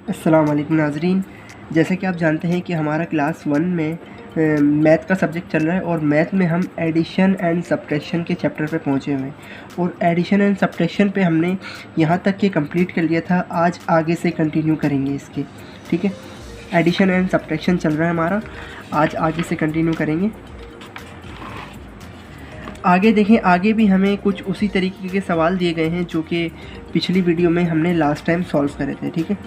अस्सलाम वालेकुम नाज़रीन। जैसे कि आप जानते हैं कि हमारा क्लास 1 में मैथ का सब्जेक्ट चल रहा है और मैथ में हम एडिशन एंड सब्ट्रैक्शन के चैप्टर पे पहुँचे हुए हैं और एडिशन एंड सब्ट्रैक्शन पे हमने यहाँ तक के कंप्लीट कर लिया था। आज आगे से कंटिन्यू करेंगे इसके, ठीक है। एडिशन एंड सब्ट्रैक्शन चल रहा है हमारा, आज आगे से कंटिन्यू करेंगे। आगे देखें, आगे भी हमें कुछ उसी तरीके के सवाल दिए गए हैं जो कि पिछली वीडियो में हमने लास्ट टाइम सॉल्व करे थे, ठीक है।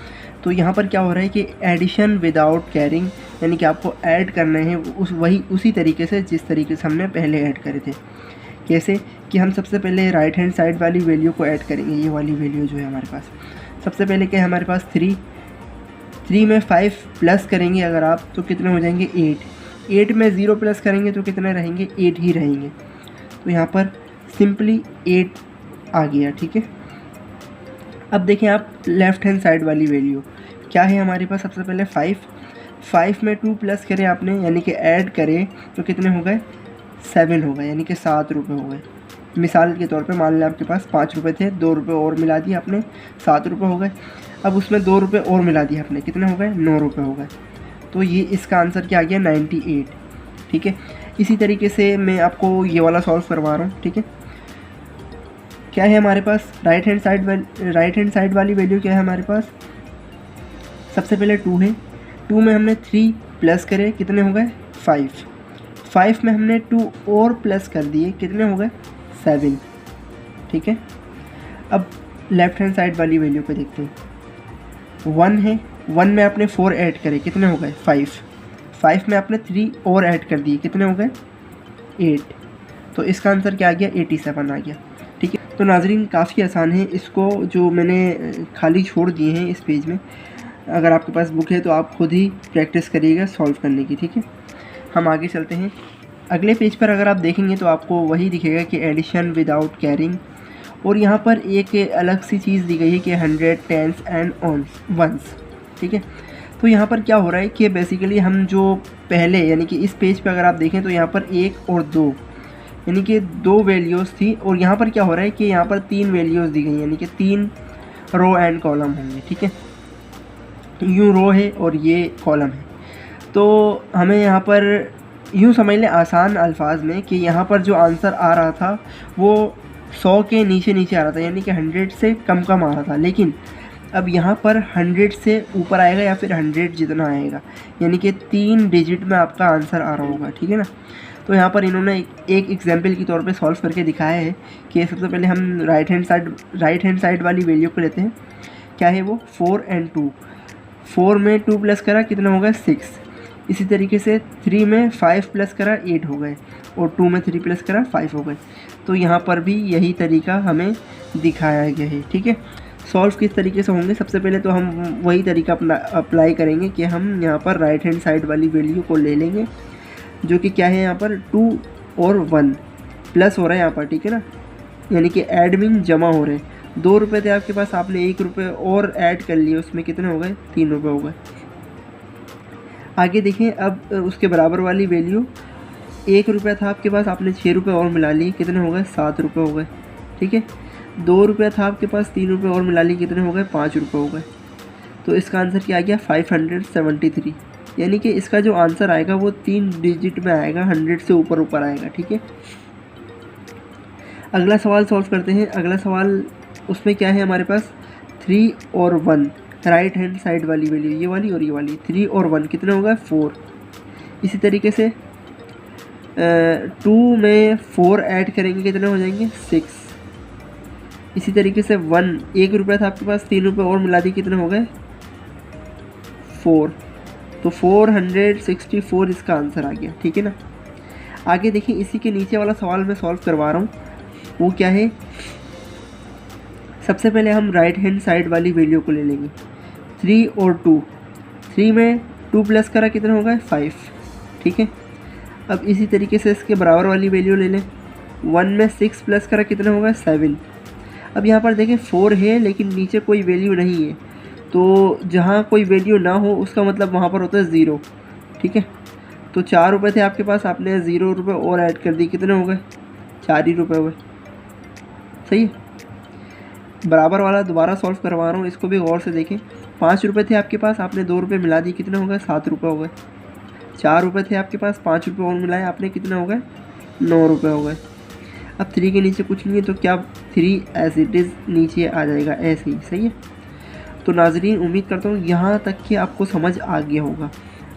तो यहाँ पर क्या हो रहा है कि एडिशन विदाउट कैरिंग, यानी कि आपको ऐड करना है उसी तरीके से जिस तरीके से हमने पहले ऐड करे थे। कैसे कि हम सबसे पहले राइट हैंड साइड वाली वैल्यू को ऐड करेंगे। ये वाली वैल्यू जो है हमारे पास, सबसे पहले क्या है हमारे पास 3 में 5 प्लस करेंगे अगर आप, तो कितने हो जाएंगे 8 में 0 प्लस करेंगे तो कितने रहेंगे 8 ही रहेंगे। तो यहाँ पर सिंपली 8 आ गया, ठीक है। अब देखें आप लेफ़्ट हैंड साइड वाली वैल्यू क्या है हमारे पास, सबसे पहले 5 में 2 प्लस करें आपने, यानी कि ऐड करें तो कितने हो गए 7 हो गए, यानी कि 7 रुपये हो गए। मिसाल के तौर पे मान लें आपके पास 5 रुपये थे, 2 रुपये और मिला दिए आपने, 7 रुपये हो गए। अब उसमें 2 रुपये और मिला दिए आपने, कितने हो गए 9 रुपये हो गए। तो ये इसका आंसर क्या आ गया 98, ठीक है। इसी तरीके से मैं आपको ये वाला सॉल्व करवा रहा हूँ, ठीक है। क्या है हमारे पास राइट हैंड साइड वाली वैल्यू क्या है हमारे पास, सबसे पहले 2 है। 2 में हमने 3 प्लस करे, कितने हो गए 5 में हमने 2 और प्लस कर दिए, कितने हो गए 7, ठीक है। अब लेफ्ट हैंड साइड वाली वैल्यू पे देखते हैं। 1 है, 1 में आपने 4 ऐड करे, कितने हो गए 5 में आपने 3 और ऐड कर दिए, कितने हो गए 8। तो इसका आंसर क्या आ गया 87 आ गया, ठीक है। तो नाजरीन काफ़ी आसान है, इसको जो मैंने खाली छोड़ दिए हैं इस पेज में, अगर आपके पास बुक है तो आप खुद ही प्रैक्टिस करिएगा सॉल्व करने की, ठीक है। हम आगे चलते हैं। अगले पेज पर अगर आप देखेंगे तो आपको वही दिखेगा कि एडिशन विदाउट कैरिंग, और यहाँ पर एक अलग सी चीज़ दी गई है कि 100 टेंस एंड वंस, ठीक है। तो यहाँ पर क्या हो रहा है कि बेसिकली हम जो पहले, यानी कि इस पेज पे अगर आप देखें तो यहाँ पर 1 और 2, यानी कि 2 वैल्यूज़ थी, और यहाँ पर क्या हो रहा है कि यहाँ पर 3 वैल्यूज़ दी गई, यानी कि 3 रो एंड कॉलम होंगे, ठीक है। यूँ रो है और ये कॉलम है। तो हमें यहाँ पर यूँ समझ लें आसान अल्फाज में कि यहाँ पर जो आंसर आ रहा था वो 100 के नीचे आ रहा था, यानी कि 100 से कम आ रहा था। लेकिन अब यहाँ पर 100 से ऊपर आएगा या फिर 100 जितना आएगा, यानी कि 3 डिजिट में आपका आंसर आ रहा होगा, ठीक है ना। तो यहाँ पर इन्होंने एक एग्जाम्पल के तौर पे सॉल्व करके दिखाया है कि सबसे पहले हम राइट हैंड साइड वाली वैल्यू को लेते हैं। क्या है वो 4 और 2, 4 में 2 प्लस करा, कितना हो गया 6। इसी तरीके से 3 में 5 प्लस करा 8 हो गए, और 2 में 3 प्लस करा 5 हो गए। तो यहाँ पर भी यही तरीका हमें दिखाया गया है, ठीक है। सॉल्व किस तरीके से होंगे, सबसे पहले तो हम वही तरीका अप्लाई करेंगे कि हम यहाँ पर राइट हैंड साइड वाली वैल्यू को ले लेंगे, जो कि क्या है यहाँ पर 2 और 1 प्लस हो रहा है यहाँ पर, ठीक है ना, यानी कि एडमिन जमा हो रहे हैं। 2 रुपये थे आपके पास, आपने 1 रुपये और ऐड कर लिए, उसमें कितने हो गए 3 रुपये हो गए। आगे देखें, अब उसके बराबर वाली वैल्यू 1 रुपया था आपके पास, आपने 6 रुपये और मिला लिए, कितने हो गए 7 रुपये हो गए, ठीक है। 2 रुपया था आपके पास, 3 रुपये और मिला लिए, कितने हो गए 5 रुपये हो गए। तो इसका आंसर क्या आ गया 573, यानी कि इसका जो आंसर आएगा वो 3 डिजिट में आएगा, 100 से ऊपर आएगा, ठीक है। अगला सवाल सॉल्व करते हैं। अगला सवाल उसमें क्या है हमारे पास 3 और 1, राइट हैंड साइड वाली वैल्यू ये वाली और ये वाली, 3 और 1 कितने हो गए 4। इसी तरीके से 2 में 4 ऐड करेंगे, कितने हो जाएंगे 6। इसी तरीके से 1 रुपया था आपके पास, 3 रुपये और मिला दिए, कितने हो गए 4। तो 464 इसका आंसर आ गया, ठीक है ना। आगे देखिए, इसी के नीचे वाला सवाल मैं सॉल्व करवा रहा हूँ। वो क्या है, सबसे पहले हम राइट हैंड साइड वाली वैल्यू को ले लेंगे। 3 और 2, 3 में 2 प्लस करा, कितने हो गए 5, ठीक है। अब इसी तरीके से इसके बराबर वाली वैल्यू ले लें। 1 में 6 प्लस करा, कितने हो गए 7। अब यहाँ पर देखें 4 है लेकिन नीचे कोई वैल्यू नहीं है, तो जहाँ कोई वैल्यू ना हो उसका मतलब वहाँ पर होता है 0, ठीक है। तो 4 रुपये थे आपके पास, आपने 0 रुपये और ऐड कर दिए, कितने हो गए 4 ही रुपये हुए, सही है। बराबर वाला दोबारा सॉल्व करवा रहा हूँ, इसको भी गौर से देखें। ₹5 थे आपके पास, आपने ₹2 मिला दिए, कितने हो गए? ₹7 हो गए। ₹4 थे आपके पास, ₹5 और मिलाए आपने, कितने हो गए? ₹9 हो गए। अब 3 के नीचे कुछ नहीं है, तो क्या 3 एज इट इज़ नीचे आ जाएगा ऐसे ही, सही है। तो नाज़रीन, उम्मीद करता हूँ यहाँ तक कि आपको समझ आ गया होगा।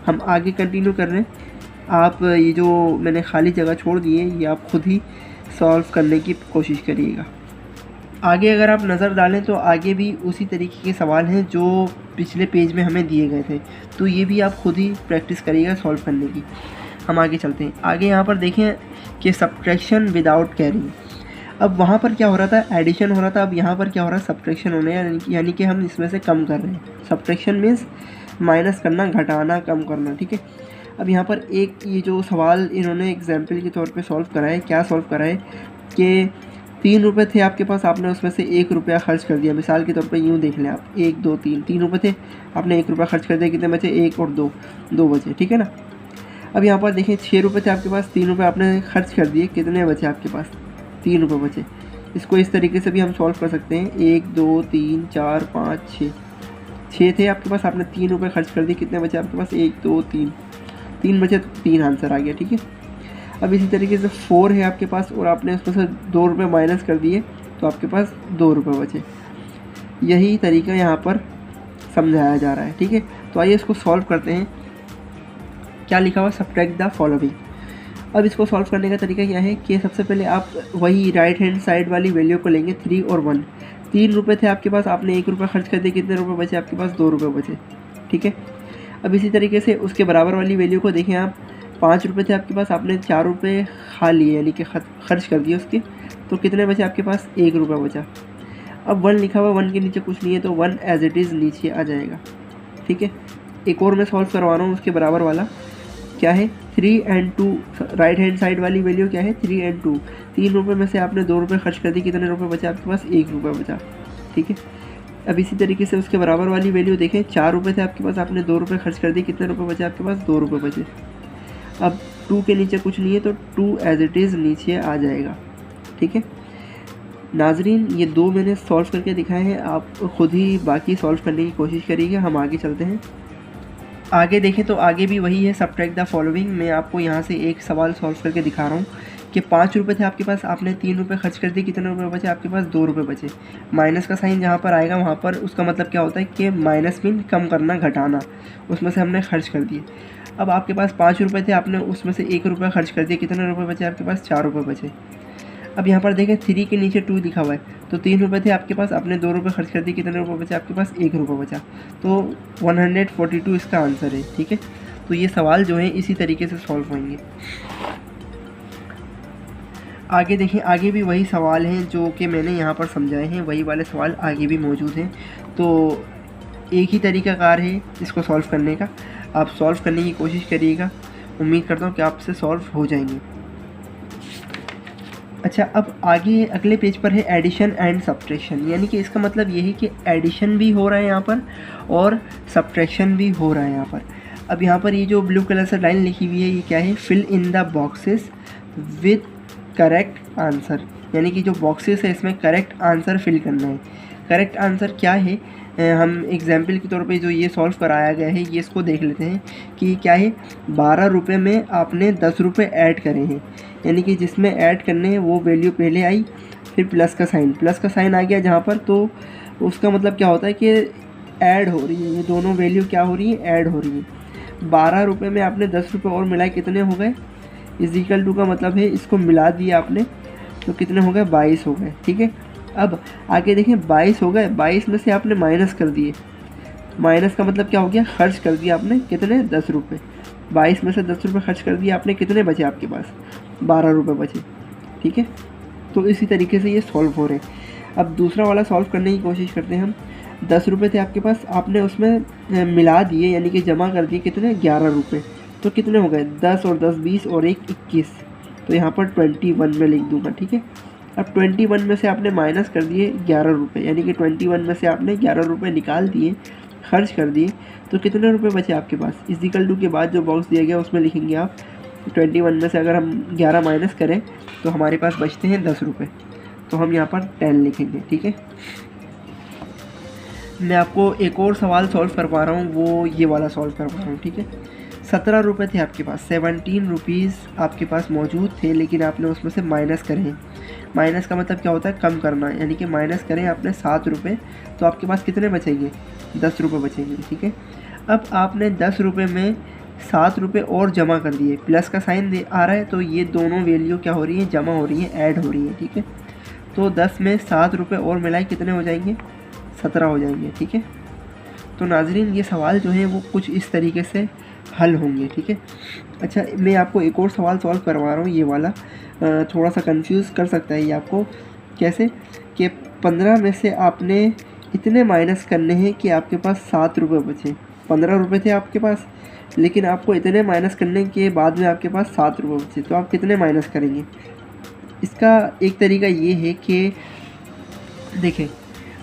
हम आगे कंटिन्यू कर रहे हैं। आप ये जो मैंने खाली जगह छोड़ दी है, ये आप खुद ही सॉल्व करने की कोशिश करिएगा। आगे अगर आप नज़र डालें तो आगे भी उसी तरीके के सवाल हैं जो पिछले पेज में हमें दिए गए थे, तो ये भी आप खुद ही प्रैक्टिस करिएगा सॉल्व करने की। हम आगे चलते हैं। आगे यहाँ पर देखें कि सब्ट्रैक्शन विदाउट कैरिंग। अब वहाँ पर क्या हो रहा था? एडिशन हो रहा था। अब यहाँ पर क्या हो रहा है? सब्ट्रैक्शन होने, यानी कि हम इसमें से कम कर रहे हैं। सब्ट्रैक्शन मीन्स माइनस करना, घटाना, कम करना, ठीक है। अब यहाँ पर एक ये जो सवाल इन्होंने एग्जाम्पल के तौर पे सॉल्व करा है, क्या सॉल्व करा है कि ₹3 थे आपके पास, आपने उसमें से ₹1 खर्च कर दिया। मिसाल के तौर पे यूँ देख लें आप, 1 2 3 ₹3 थे, आपने ₹1 खर्च कर दिया, कितने बचे? 1 और 2, 2 बचे, ठीक है ना। अब यहाँ पर देखें ₹6 थे आपके पास, ₹3 आपने खर्च कर दिए, कितने बचे आपके पास? ₹3 बचे। इसको इस तरीके से भी हम सॉल्व कर सकते हैं। 1 2 3 4 5 6, 6 थे आपके पास, आपने ₹3 खर्च कर दिए, कितने बचे आपके पास? 1 2 3, 3 बचे, तो 3 आंसर आ गया, ठीक है। अब इसी तरीके से 4 है आपके पास और आपने उसमें से ₹2 माइनस कर दिए, तो आपके पास ₹2 बचे। यही तरीका यहाँ पर समझाया जा रहा है, ठीक है। तो आइए इसको सॉल्व करते हैं। क्या लिखा हुआ? Subtract the following. अब इसको सॉल्व करने का तरीका क्या है कि सबसे पहले आप वही राइट हैंड साइड वाली वैल्यू को लेंगे, 3 और 1। ₹3 थे आपके पास, आपने ₹1 खर्च कर दिया, कितने रुपये बचे आपके पास? ₹2 बचे, ठीक है। अब इसी तरीके से उसके बराबर वाली वैल्यू को देखें आप, ₹5 थे आपके पास, आपने ₹4 खा लिए, यानी कि खर्च कर दिए उसके, तो कितने बचे आपके पास? ₹1 बचा। अब 1 लिखा हुआ, 1 के नीचे कुछ नहीं है, तो 1 एज इट इज़ नीचे आ जाएगा, ठीक है। एक और मैं सॉल्व करवा रहा हूँ उसके बराबर वाला। क्या है? 3 and 2, राइट हैंड साइड वाली वैल्यू क्या है? 3 and 2। ₹3 में से आपने ₹2 खर्च कर दिए, कितने रुपये बचे आपके पास? ₹1 बचा, ठीक है। अब इसी तरीके से उसके बराबर वाली वैल्यू देखें, ₹4 थे आपके पास, आपने ₹2 खर्च कर दिए, कितने रुपये बचे आपके पास? ₹2 बचे। अब 2 के नीचे कुछ नहीं है, तो 2 एज इट इज़ नीचे आ जाएगा, ठीक है। नाजरीन, ये 2 मैंने सॉल्व करके दिखाए हैं, आप खुद ही बाकी सॉल्व करने की कोशिश करिएगा। हम आगे चलते हैं। आगे देखें तो आगे भी वही है, सब्ट्रैक्ट द फॉलोइंग। मैं आपको यहाँ से एक सवाल सॉल्व करके दिखा रहा हूँ कि ₹5 थे आपके पास, आपने ₹3 खर्च कर दिए, कितने रुपये बचे आपके पास? ₹2 बचे। माइनस का साइन जहाँ पर आएगा वहाँ पर उसका मतलब क्या होता है कि माइनस मीन कम करना, घटाना, उसमें से हमने खर्च कर दिए। अब आपके पास ₹5 थे, आपने उसमें से ₹1 खर्च कर दिया, कितने रुपये बचे आपके पास? ₹4 बचे। अब यहाँ पर देखें 3 के नीचे 2 लिखा हुआ है, तो ₹3 थे आपके पास, आपने ₹2 खर्च कर दिए, कितने रुपये बचे आपके पास? ₹1 बचा। तो 142 इसका आंसर है, ठीक है। तो ये सवाल जो है इसी तरीके से सॉल्व होंगे। आगे देखें, आगे भी वही सवाल हैं जो कि मैंने यहाँ पर समझाए हैं, वही वाले सवाल आगे भी मौजूद हैं। तो एक ही तरीक़ाकार है इसको सॉल्व करने का, आप सॉल्व करने की कोशिश करिएगा। उम्मीद करता हूँ कि आपसे सॉल्व हो जाएंगे। अच्छा, अब आगे अगले पेज पर है एडिशन एंड सब्ट्रैक्शन, यानी कि इसका मतलब ये है कि एडिशन भी हो रहा है यहाँ पर और सब्ट्रैक्शन भी हो रहा है यहाँ पर। अब यहाँ पर ये जो ब्लू कलर से लाइन लिखी हुई है, ये क्या है? Fill in the boxes with correct answer, यानी कि जो बॉक्सेस है इसमें करेक्ट आंसर फिल करना है। करेक्ट आंसर क्या है? हम एग्जाम्पल के तौर पे जो ये सॉल्व कराया गया है, ये इसको देख लेते हैं कि क्या है। ₹12 में आपने ₹10 ऐड करे हैं, यानी कि जिसमें ऐड करने हैं वो वैल्यू पहले आई, फिर प्लस का साइन आ गया जहाँ पर, तो उसका मतलब क्या होता है कि ऐड हो रही है, ये दोनों वैल्यू क्या हो रही है? ऐड हो रही है। ₹12 में आपने ₹10 और मिलाए, कितने हो गए? इक्वल टू का मतलब है इसको मिला दिया आपने, तो कितने हो गए? 22 हो गए, ठीक है। अब आगे देखें, 22 हो गए, 22 में से आपने माइनस कर दिए। माइनस का मतलब क्या हो गया? खर्च कर दिया आपने, कितने? ₹10। 22 में से ₹10 खर्च कर दिया आपने, कितने बचे आपके पास? ₹12 बचे, ठीक है। तो इसी तरीके से ये सॉल्व हो रहे हैं। अब दूसरा वाला सॉल्व करने की कोशिश करते हैं हम। ₹10 थे आपके पास, आपने उसमें मिला दिए, यानी कि जमा कर दिए, कितने? ₹11। तो कितने हो गए? 10 और 10 20 और 1 21, तो यहाँ पर 21 में लिख दूँगा, ठीक है। अब 21 में से आपने माइनस कर दिए ₹11, यानी कि 21 में से आपने ₹11 निकाल दिए, खर्च कर दिए, तो कितने रुपए बचे आपके पास? इक्वल टू के बाद जो बॉक्स दिया गया उसमें लिखेंगे आप 21 में से अगर हम 11 माइनस करें तो हमारे पास बचते हैं ₹10, तो हम यहाँ पर 10 लिखेंगे, ठीक है। मैं आपको एक और सवाल सॉल्व कर पा रहा हूँ, वो ये वाला सॉल्व कर पा रहा हूँ, ठीक है। 17 रुपये थे आपके पास, 17 रुपीज़ आपके पास मौजूद थे, लेकिन आपने उसमें से माइनस करे हैं। माइनस का मतलब क्या होता है, कम करना, यानी कि माइनस करें आपने 7 रुपये, तो आपके पास कितने बचेंगे, 10 रुपये बचेंगे, ठीक है। अब आपने 10 रुपये में 7 रुपये और जमा कर दिए, प्लस का साइन आ रहा है, तो ये दोनों वैल्यू क्या हो रही है, जमा हो रही है, ऐड हो रही है, ठीक है। तो 10 में 7 रुपये और मिलाए कितने हो जाएंगे, 17 हो जाएंगे, ठीक है। तो नाजरीन ये सवाल जो है वो कुछ इस तरीके से हल होंगे, ठीक है। अच्छा, मैं आपको एक और सवाल सॉल्व करवा रहा हूँ, ये वाला थोड़ा सा कंफ्यूज कर सकता है ये आपको। कैसे कि 15 में से आपने इतने माइनस करने हैं कि आपके पास 7 रुपये बचे। 15 रुपये थे आपके पास, लेकिन आपको इतने माइनस करने के बाद में आपके पास 7 रुपये बचे, तो आप कितने माइनस करेंगे। इसका एक तरीका ये है कि देखें,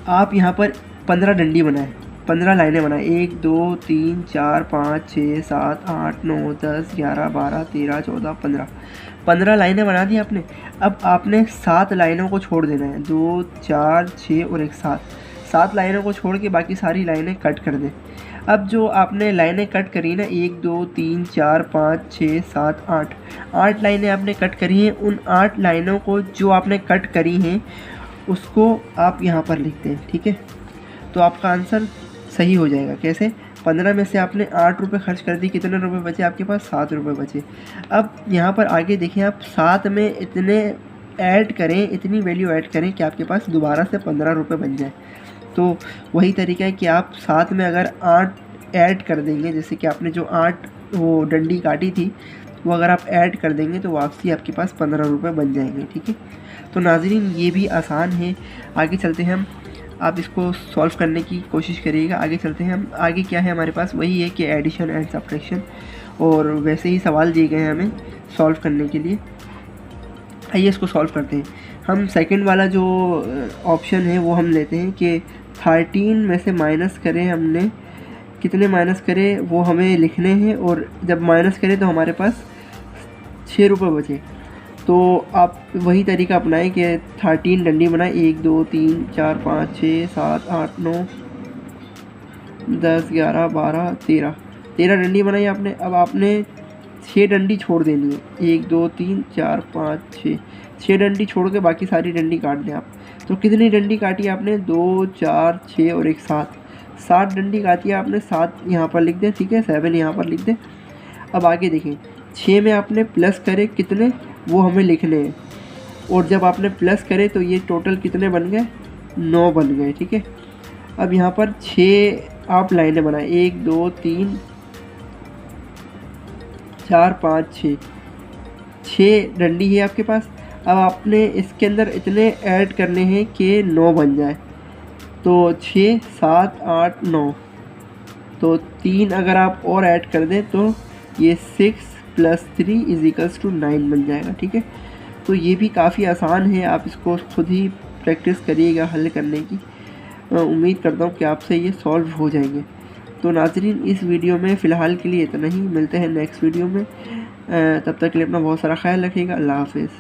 आप यहाँ पर 15 डंडी बनाएं, 15 लाइनें बनाएं, 1 2 3 4 5 6 7 8 9 10 11 12 13 14 15 लाइनें बना दी आपने। अब आपने 7 लाइनों को छोड़ देना है, 2 4 6 और एक 7 लाइनों को छोड़ के बाकी सारी लाइनें कट कर दें। अब जो आपने लाइनें कट करी ना, 1 2 3 4 5 6 7 8 लाइनें आपने कट करी हैं, उन 8 लाइनों को जो आपने कट करी हैं उसको आप यहाँ पर लिखते हैं, ठीक है। तो आपका आंसर सही हो जाएगा। कैसे, 15 में से आपने 8 रुपये खर्च कर दी, कितने रुपए बचे आपके पास, 7 रुपये बचे। अब यहाँ पर आगे देखिए, आप 7 में इतने ऐड करें, इतनी वैल्यू ऐड करें कि आपके पास दोबारा से 15 रुपये बन जाए। तो वही तरीका है कि आप 7 में अगर 8 ऐड कर देंगे, जैसे कि आपने जो 8 वो डंडी काटी थी वो अगर आप ऐड कर देंगे तो वापसी आपके पास 15 रुपये बन जाएंगे, ठीक है। तो नाज़रीन ये भी आसान है। आगे चलते हैं हम, आप इसको सॉल्व करने की कोशिश करिएगा। आगे चलते हैं हम, आगे क्या है हमारे पास, वही है कि एडिशन एंड सब्ट्रैक्शन, और वैसे ही सवाल दिए गए हैं हमें सॉल्व करने के लिए। आइए इसको सॉल्व करते हैं। हम सेकंड वाला जो ऑप्शन है वो हम लेते हैं कि 13 में से माइनस करें, हमने कितने माइनस करें वो हमें लिखने हैं, और जब माइनस करें तो हमारे पास 6 रुपये बचे। तो आप वही तरीका अपनाएं कि 13 डंडी बनाएं, 1 2 3 4 5 6 7 8 9 10 11 12 13 डंडी बनाई आपने। अब आपने 6 डंडी छोड़ देनी है, 1 2 3 4 5 6 डंडी छोड़ के बाकी सारी डंडी काट दें आप। तो कितनी डंडी काटी आपने, 2 4 6 और एक 7 डंडी काटी है आपने। 7 यहाँ पर लिख दें, ठीक है, 7 यहाँ पर लिख दें। अब आगे देखें, 6 में आपने प्लस करे कितने वो हमें लिखने हैं, और जब आपने प्लस करे तो ये टोटल कितने बन गए, 9 बन गए, ठीक है। अब यहाँ पर 6 आप लाइनें बनाए, 1 2 3 4 5 6 डंडी है आपके पास। अब आपने इसके अंदर इतने ऐड करने हैं कि 9 बन जाए। तो 6 7 8 9, तो 3 अगर आप और ऐड कर दें तो ये 6 + 3 = 9 बन जाएगा, ठीक है। तो ये भी काफ़ी आसान है, आप इसको खुद ही प्रैक्टिस करिएगा हल करने की। उम्मीद करता हूँ कि आपसे ये सॉल्व हो जाएंगे। तो नाज़रीन इस वीडियो में फ़िलहाल के लिए इतना ही, मिलते हैं नेक्स्ट वीडियो में। तब तक के लिए अपना बहुत सारा ख्याल रखिएगा। अल्लाह हाफ़िज़।